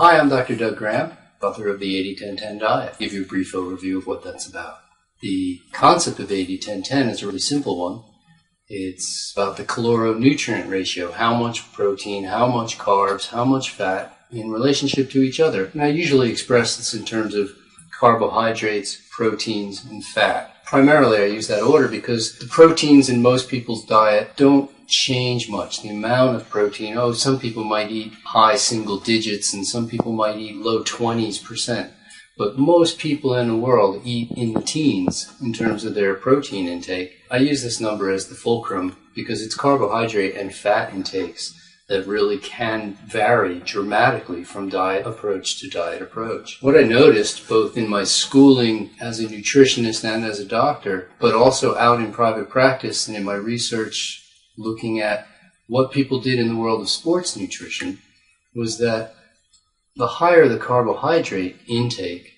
Hi, I'm Dr. Doug Graham, author of the 80-10-10 diet. I'll give you a brief overview of what that's about. The concept of 80-10-10 is a really simple one. It's about the caloronutrient ratio, how much protein, how much carbs, how much fat in relationship to each other. And I usually express this in terms of carbohydrates, proteins, and fat. Primarily I use that order because the proteins in most people's diet don't change much. The amount of protein, some people might eat high single digits and some people might eat low 20%. But most people in the world eat in the teens in terms of their protein intake. I use this number as the fulcrum because it's carbohydrate and fat intakes that really can vary dramatically from diet approach to diet approach. What I noticed both in my schooling as a nutritionist and as a doctor, but also out in private practice and in my research looking at what people did in the world of sports nutrition, was that the higher the carbohydrate intake,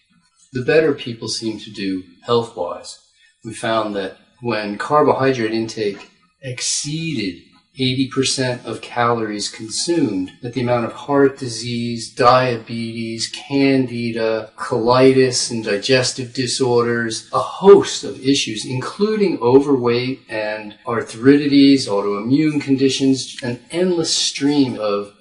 the better people seem to do health-wise. We found that when carbohydrate intake exceeded 80% of calories consumed, that the amount of heart disease, diabetes, candida, colitis, and digestive disorders, a host of issues, including overweight and arthritides, autoimmune conditions, an endless stream of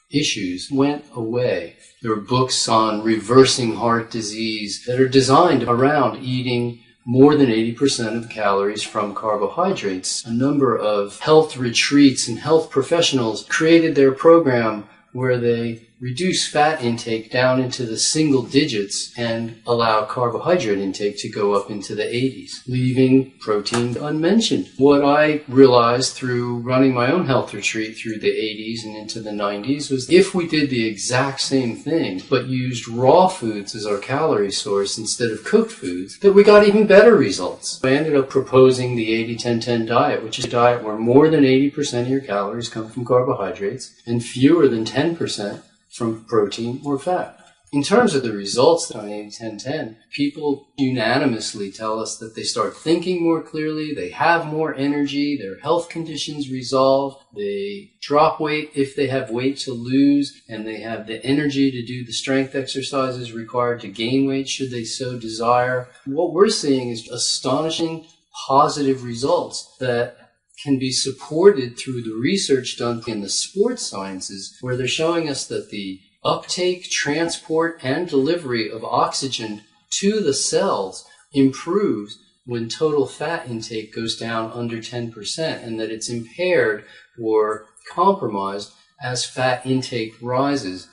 issues went away. There are books on reversing heart disease that are designed around eating more than 80% of calories from carbohydrates. A number of health retreats and health professionals created their program where they reduce fat intake down into the single digits and allow carbohydrate intake to go up into the 80s, leaving protein unmentioned. What I realized through running my own health retreat through the 80s and into the 90s was if we did the exact same thing but used raw foods as our calorie source instead of cooked foods, that we got even better results. I ended up proposing the 80-10-10 diet, which is a diet where more than 80% of your calories come from carbohydrates and fewer than 10% from protein or fat. In terms of the results on 80-10-10, people unanimously tell us that they start thinking more clearly, they have more energy, their health conditions resolve, they drop weight if they have weight to lose, and they have the energy to do the strength exercises required to gain weight should they so desire. What we're seeing is astonishing positive results that can be supported through the research done in the sports sciences, where they're showing us that the uptake, transport, and delivery of oxygen to the cells improves when total fat intake goes down under 10%, and that it's impaired or compromised as fat intake rises.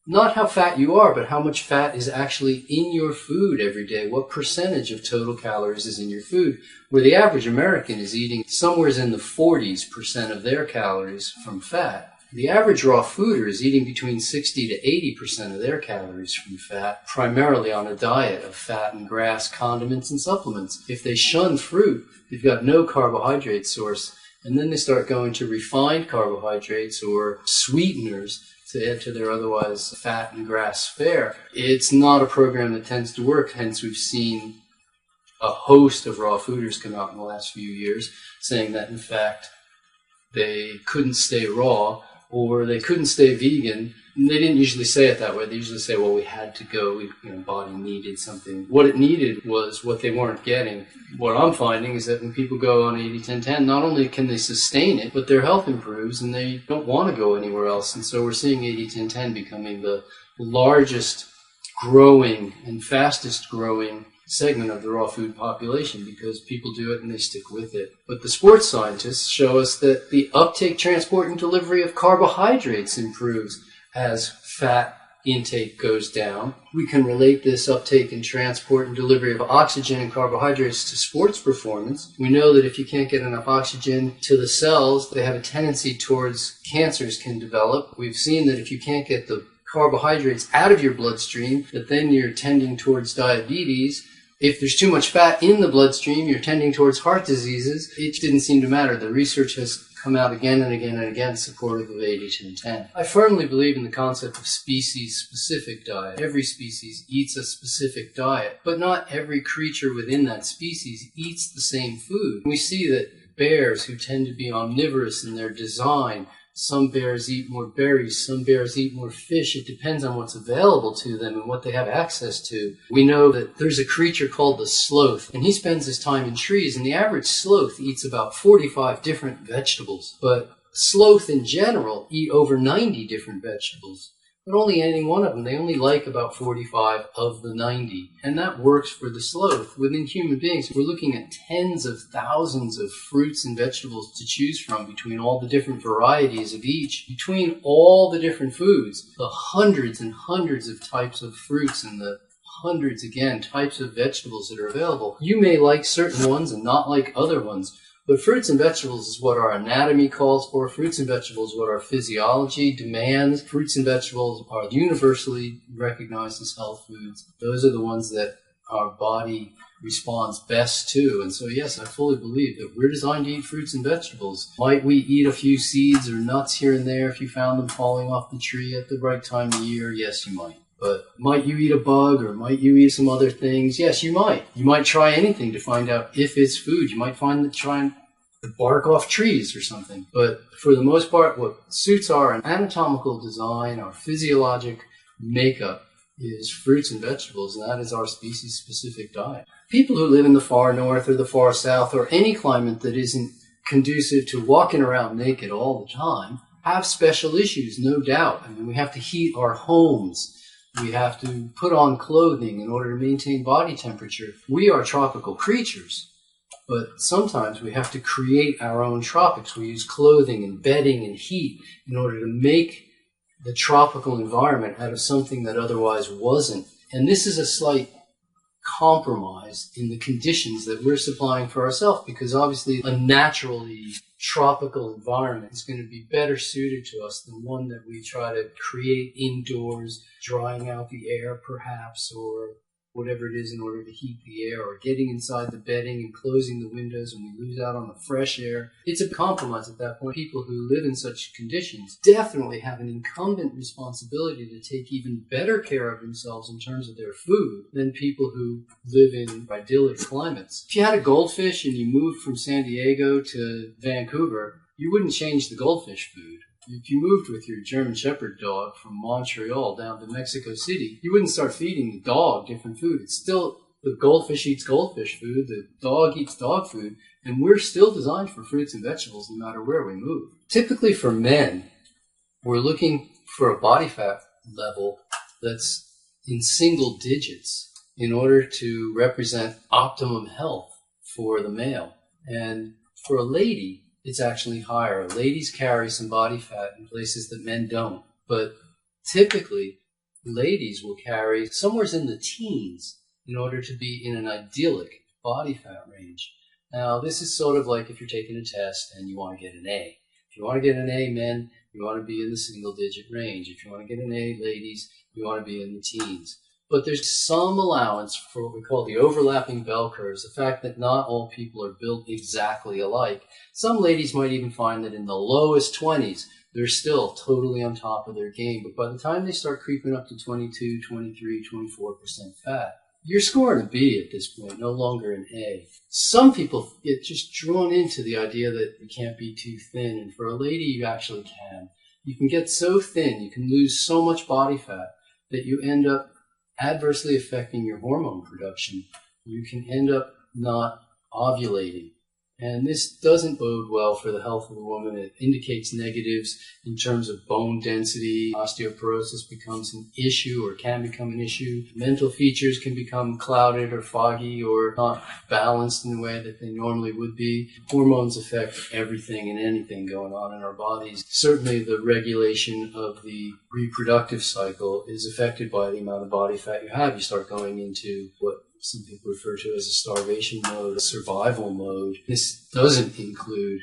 Not how fat you are, but how much fat is actually in your food every day. What percentage of total calories is in your food? Where the average American is eating somewhere in the 40% of their calories from fat. The average raw fooder is eating between 60 to 80% of their calories from fat, primarily on a diet of fat and grass, condiments, and supplements. If they shun fruit, they've got no carbohydrate source, and then they start going to refined carbohydrates or sweeteners to add to their otherwise fat and grass fare. It's not a program that tends to work, hence we've seen a host of raw fooders come out in the last few years saying that in fact they couldn't stay raw or they couldn't stay vegan. And they didn't usually say it that way. They usually say, well, we had to go, body needed something. What it needed was what they weren't getting. What I'm finding is that when people go on 80-10-10, not only can they sustain it, but their health improves and they don't want to go anywhere else. And so we're seeing 80-10-10 becoming the largest growing and fastest growing segment of the raw food population because people do it and they stick with it. But the sports scientists show us that the uptake, transport, and delivery of carbohydrates improves as fat intake goes down. We can relate this uptake and transport and delivery of oxygen and carbohydrates to sports performance. We know that if you can't get enough oxygen to the cells, they have a tendency towards cancers can develop. We've seen that if you can't get the carbohydrates out of your bloodstream, that then you're tending towards diabetes. If there's too much fat in the bloodstream, you're tending towards heart diseases. It didn't seem to matter. The research has come out again and again and again supportive of 80-10-10. I firmly believe in the concept of species-specific diet. Every species eats a specific diet, but not every creature within that species eats the same food. We see that bears, who tend to be omnivorous in their design, Some bears eat more berries. Some bears eat more fish. It depends on what's available to them and what they have access to. We know that there's a creature called the sloth, and he spends his time in trees, and the average sloth eats about 45 different vegetables. But sloth in general eat over 90 different vegetables. But only any one of them. They only like about 45 of the 90. And that works for the sloth. Within human beings, we're looking at tens of thousands of fruits and vegetables to choose from between all the different varieties of each. Between all the different foods, the hundreds and hundreds of types of fruits and the hundreds, again, types of vegetables that are available. You may like certain ones and not like other ones. But fruits and vegetables is what our anatomy calls for. Fruits and vegetables is what our physiology demands. Fruits and vegetables are universally recognized as health foods. Those are the ones that our body responds best to. And so, yes, I fully believe that we're designed to eat fruits and vegetables. Might we eat a few seeds or nuts here and there if you found them falling off the tree at the right time of year? Yes, you might. But might you eat a bug or might you eat some other things? Yes, you might. You might try anything to find out if it's food. You might find that trying to bark off trees or something. But for the most part, what suits our anatomical design, our physiologic makeup, is fruits and vegetables, and that is our species-specific diet. People who live in the far north or the far south or any climate that isn't conducive to walking around naked all the time have special issues, no doubt. I mean, we have to heat our homes. We have to put on clothing in order to maintain body temperature. We are tropical creatures, but sometimes we have to create our own tropics. We use clothing and bedding and heat in order to make the tropical environment out of something that otherwise wasn't. And this is a slight compromise in the conditions that we're supplying for ourselves, because obviously a naturally tropical environment is going to be better suited to us than one that we try to create indoors, drying out the air perhaps, or whatever it is in order to heat the air, or getting inside the bedding and closing the windows and we lose out on the fresh air. It's a compromise at that point. People who live in such conditions definitely have an incumbent responsibility to take even better care of themselves in terms of their food than people who live in idyllic climates. If you had a goldfish and you moved from San Diego to Vancouver, you wouldn't change the goldfish food. If you moved with your German Shepherd dog from Montreal down to Mexico City, you wouldn't start feeding the dog different food. It's still, the goldfish eats goldfish food, the dog eats dog food, and we're still designed for fruits and vegetables no matter where we move. Typically for men, we're looking for a body fat level that's in single digits in order to represent optimum health for the male. And for a lady, it's actually higher. Ladies carry some body fat in places that men don't. But typically, ladies will carry somewhere in the teens in order to be in an idyllic body fat range. Now, this is sort of like if you're taking a test and you want to get an A. If you want to get an A, men, you want to be in the single-digit range. If you want to get an A, ladies, you want to be in the teens. But there's some allowance for what we call the overlapping bell curves, the fact that not all people are built exactly alike. Some ladies might even find that in the lowest 20s, they're still totally on top of their game. But by the time they start creeping up to 22, 23, 24% fat, you're scoring a B at this point, no longer an A. Some people get just drawn into the idea that you can't be too thin. And for a lady, you actually can. You can get so thin, you can lose so much body fat that you end up adversely affecting your hormone production. You can end up not ovulating. And this doesn't bode well for the health of a woman. It indicates negatives in terms of bone density. Osteoporosis becomes an issue or can become an issue. Mental features can become clouded or foggy or not balanced in the way that they normally would be. Hormones affect everything and anything going on in our bodies. Certainly the regulation of the reproductive cycle is affected by the amount of body fat you have. You start going into what some people refer to as a starvation mode, a survival mode. This doesn't include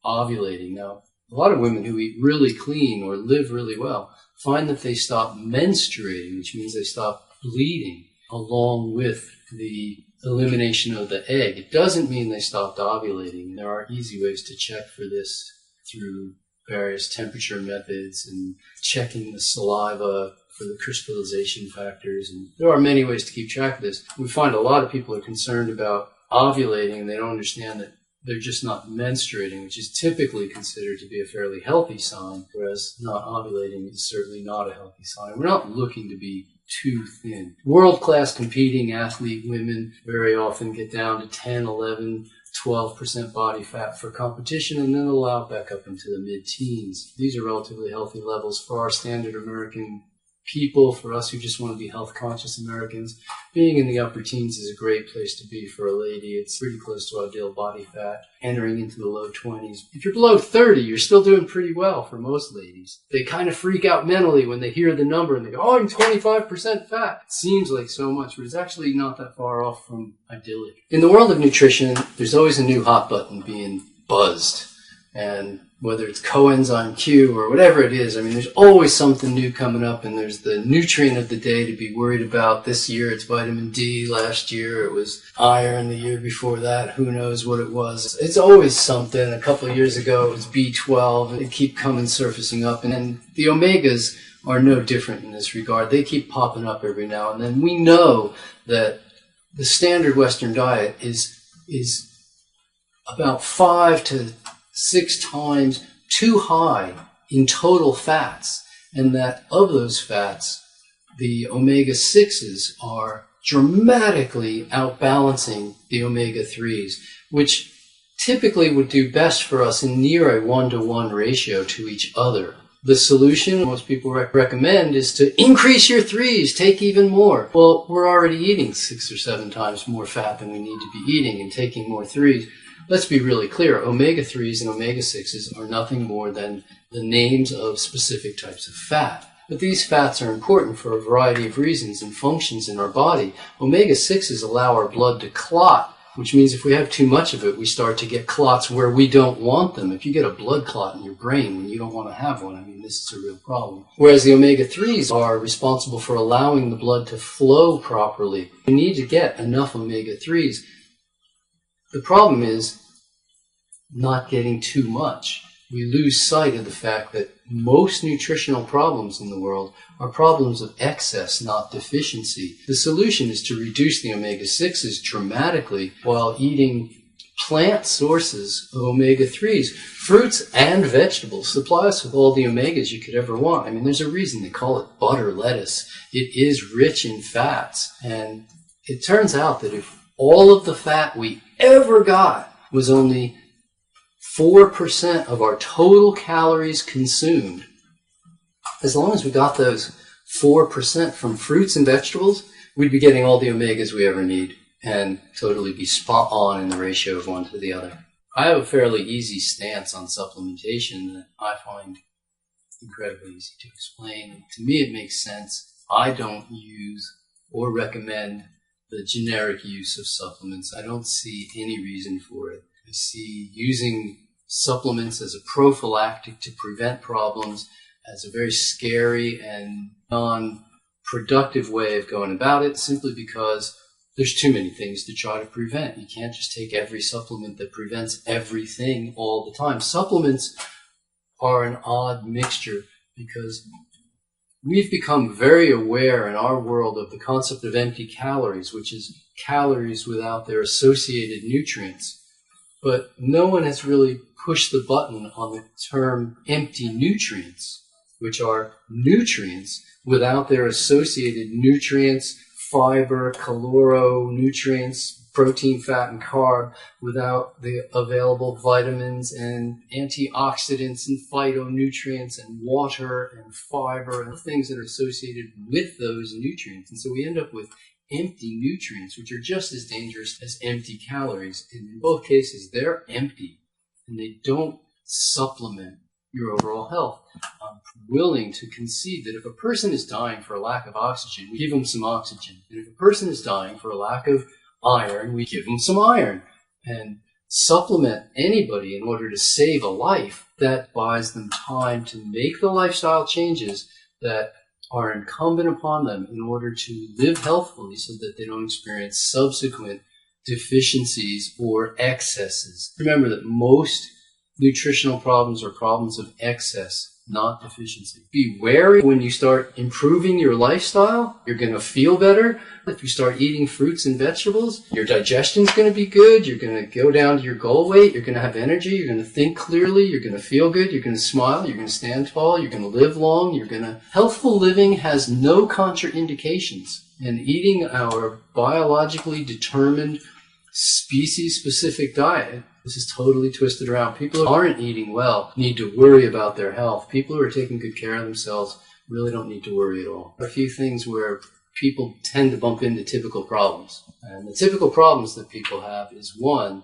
ovulating. Now, a lot of women who eat really clean or live really well find that they stop menstruating, which means they stop bleeding along with the elimination of the egg. It doesn't mean they stopped ovulating. There are easy ways to check for this through various temperature methods and checking the saliva for the crystallization factors. And there are many ways to keep track of this. We find a lot of people are concerned about ovulating and they don't understand that They're just not menstruating, which is typically considered to be a fairly healthy sign, whereas not ovulating is certainly not a healthy sign. We're not looking to be too thin. World-class competing athlete women very often get down to 10, 11, 12% body fat for competition and then allow back up into the mid-teens. These are relatively healthy levels for our standard American people. For us who just want to be health-conscious Americans, being in the upper teens is a great place to be for a lady. It's pretty close to ideal body fat, entering into the low 20s. If you're below 30, you're still doing pretty well for most ladies. They kind of freak out mentally when they hear the number and they go, oh, I'm 25% fat. It seems like so much, but it's actually not that far off from idyllic. In the world of nutrition, there's always a new hot button being buzzed. And whether it's coenzyme Q or whatever it is, I mean, there's always something new coming up, and there's the nutrient of the day to be worried about. This year it's vitamin D. Last year it was iron. The year before that, who knows what it was. It's always something. A couple of years ago it was B12. They keep surfacing up, and the omegas are no different in this regard. They keep popping up every now and then. We know that the standard Western diet is about 5 to 6 times too high in total fats, and that of those fats, the omega-6s are dramatically outbalancing the omega-3s, which typically would do best for us in near a 1-to-1 ratio to each other. The solution most people recommend is to increase your 3s, take even more. Well, we're already eating 6 or 7 times more fat than we need to be eating and taking more 3s. Let's be really clear, omega-3s and omega-6s are nothing more than the names of specific types of fat. But these fats are important for a variety of reasons and functions in our body. Omega-6s allow our blood to clot, which means if we have too much of it, we start to get clots where we don't want them. If you get a blood clot in your brain when you don't want to have one, I mean, this is a real problem. Whereas the omega-3s are responsible for allowing the blood to flow properly. You need to get enough omega-3s. The problem is not getting too much. We lose sight of the fact that most nutritional problems in the world are problems of excess, not deficiency. The solution is to reduce the omega-6s dramatically while eating plant sources of omega-3s. Fruits and vegetables supply us with all the omegas you could ever want. I mean, there's a reason they call it butter lettuce. It is rich in fats, and it turns out that if all of the fat we ever got was only 4% of our total calories consumed, as long as we got those 4% from fruits and vegetables, we'd be getting all the omegas we ever need and totally be spot on in the ratio of one to the other. I have a fairly easy stance on supplementation that I find incredibly easy to explain. To me, it makes sense. I don't use or recommend the generic use of supplements. I don't see any reason for it. I see using supplements as a prophylactic to prevent problems as a very scary and non-productive way of going about it, simply because there's too many things to try to prevent. You can't just take every supplement that prevents everything all the time. Supplements are an odd mixture because we've become very aware in our world of the concept of empty calories, which is calories without their associated nutrients. But no one has really pushed the button on the term empty nutrients, which are nutrients without their associated nutrients, fiber, caloronutrients, protein, fat, and carb, without the available vitamins and antioxidants and phytonutrients and water and fiber and things that are associated with those nutrients. And so we end up with empty nutrients, which are just as dangerous as empty calories. And in both cases, they're empty, and they don't supplement your overall health. I'm willing to concede that if a person is dying for a lack of oxygen, we give them some oxygen. And if a person is dying for a lack of iron, we give them some iron. And supplement anybody in order to save a life, that buys them time to make the lifestyle changes that are incumbent upon them in order to live healthfully so that they don't experience subsequent deficiencies or excesses. Remember that most nutritional problems are problems of excess, not deficiency. Be wary when you start improving your lifestyle. You're going to feel better. If you start eating fruits and vegetables, your digestion's going to be good. You're going to go down to your goal weight. You're going to have energy. You're going to think clearly. You're going to feel good. You're going to smile. You're going to stand tall. You're going to live long. Healthful living has no contraindications. And eating our biologically determined species-specific diet, this is totally twisted around. People who aren't eating well need to worry about their health. People who are taking good care of themselves really don't need to worry at all. A few things where people tend to bump into typical problems. And the typical problems that people have is, one,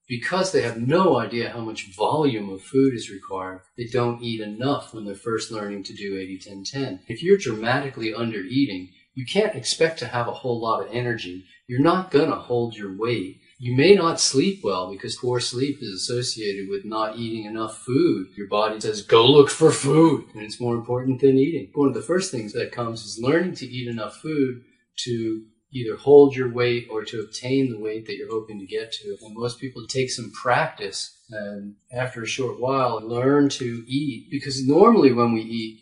because they have no idea how much volume of food is required, they don't eat enough when they're first learning to do 80-10-10. If you're dramatically under-eating, you can't expect to have a whole lot of energy. You're not going to hold your weight. You may not sleep well because poor sleep is associated with not eating enough food. Your body says, go look for food, and it's more important than eating. One of the first things that comes is learning to eat enough food to either hold your weight or to obtain the weight that you're hoping to get to. And most people take some practice and after a short while learn to eat, because normally when we eat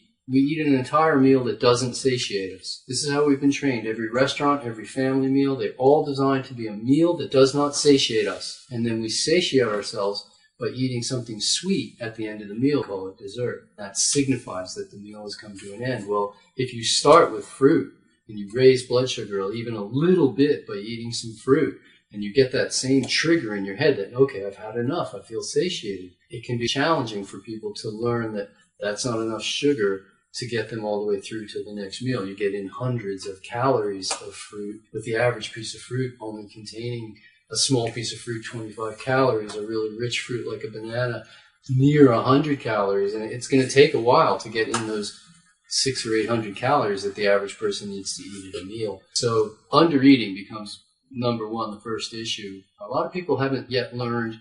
an entire meal that doesn't satiate us. This is how we've been trained. Every restaurant, every family meal, they're all designed to be a meal that does not satiate us. And then we satiate ourselves by eating something sweet at the end of the meal, called dessert. That signifies that the meal has come to an end. Well, if you start with fruit and you raise blood sugar even a little bit by eating some fruit, and you get that same trigger in your head that, okay, I've had enough, I feel satiated, it can be challenging for people to learn that that's not enough sugar to get them all the way through to the next meal. You get in hundreds of calories of fruit, with the average piece of fruit only containing a small piece of fruit, 25 calories, a really rich fruit like a banana, near 100 calories. And it's going to take a while to get in those 600 or 800 calories that the average person needs to eat at a meal. So under-eating becomes, number one, the first issue. A lot of people haven't yet learned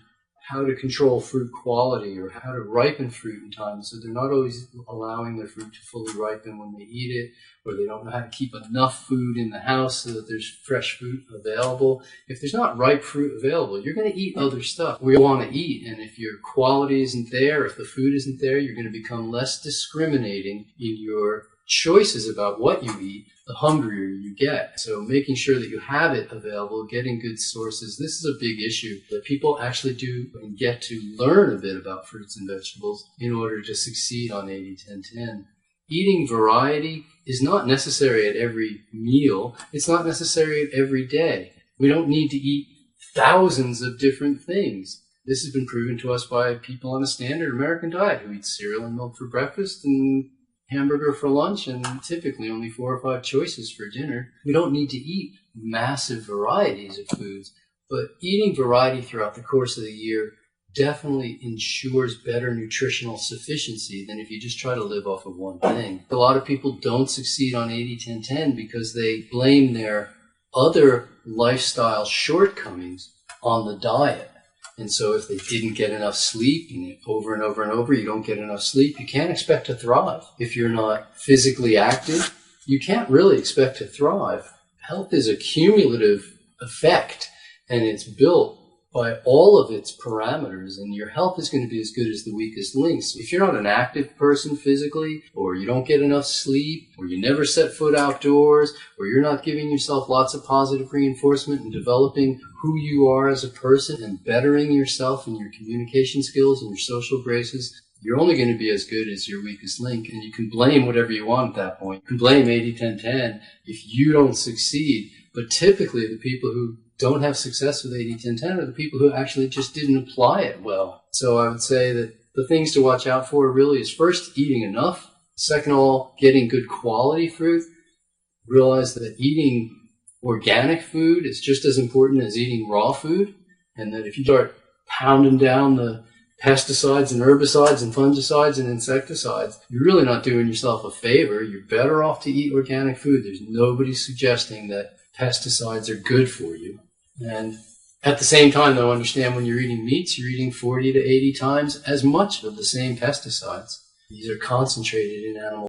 how to control fruit quality or how to ripen fruit in time. So they're not always allowing their fruit to fully ripen when they eat it, or they don't know how to keep enough food in the house so that there's fresh fruit available. If there's not ripe fruit available, you're going to eat other stuff. We want to eat, and if your quality isn't there, if the food isn't there, you're going to become less discriminating in your choices about what you eat, the hungrier you get. So making sure that you have it available, getting good sources, this is a big issue that people actually do and get to learn a bit about fruits and vegetables in order to succeed on 80-10-10. Eating variety is not necessary at every meal. It's not necessary at every day. We don't need to eat thousands of different things. This has been proven to us by people on a standard American diet who eat cereal and milk for breakfast and hamburger for lunch and typically only 4 or 5 choices for dinner. We don't need to eat massive varieties of foods, but eating variety throughout the course of the year definitely ensures better nutritional sufficiency than if you just try to live off of one thing. A lot of people don't succeed on 80-10-10 because they blame their other lifestyle shortcomings on the diet. And so if they didn't get enough sleep, and over and over and over, you don't get enough sleep, you can't expect to thrive. If you're not physically active, you can't really expect to thrive. Health is a cumulative effect, and it's built by all of its parameters, and your health is going to be as good as the weakest links. If you're not an active person physically, or you don't get enough sleep, or you never set foot outdoors, or you're not giving yourself lots of positive reinforcement and developing who you are as a person and bettering yourself and your communication skills and your social graces, you're only going to be as good as your weakest link. And you can blame whatever you want at that point. You can blame 80-10-10 if you don't succeed. But typically the people who don't have success with 80-10-10 are the people who actually just didn't apply it well. So I would say that the things to watch out for really is first, eating enough. Second of all, getting good quality fruit. Realize that eating organic food is just as important as eating raw food, and that if you start pounding down the pesticides and herbicides and fungicides and insecticides, you're really not doing yourself a favor. You're better off to eat organic food. There's nobody suggesting that pesticides are good for you. And at the same time, though, understand when you're eating meats, you're eating 40 to 80 times as much of the same pesticides. These are concentrated in animal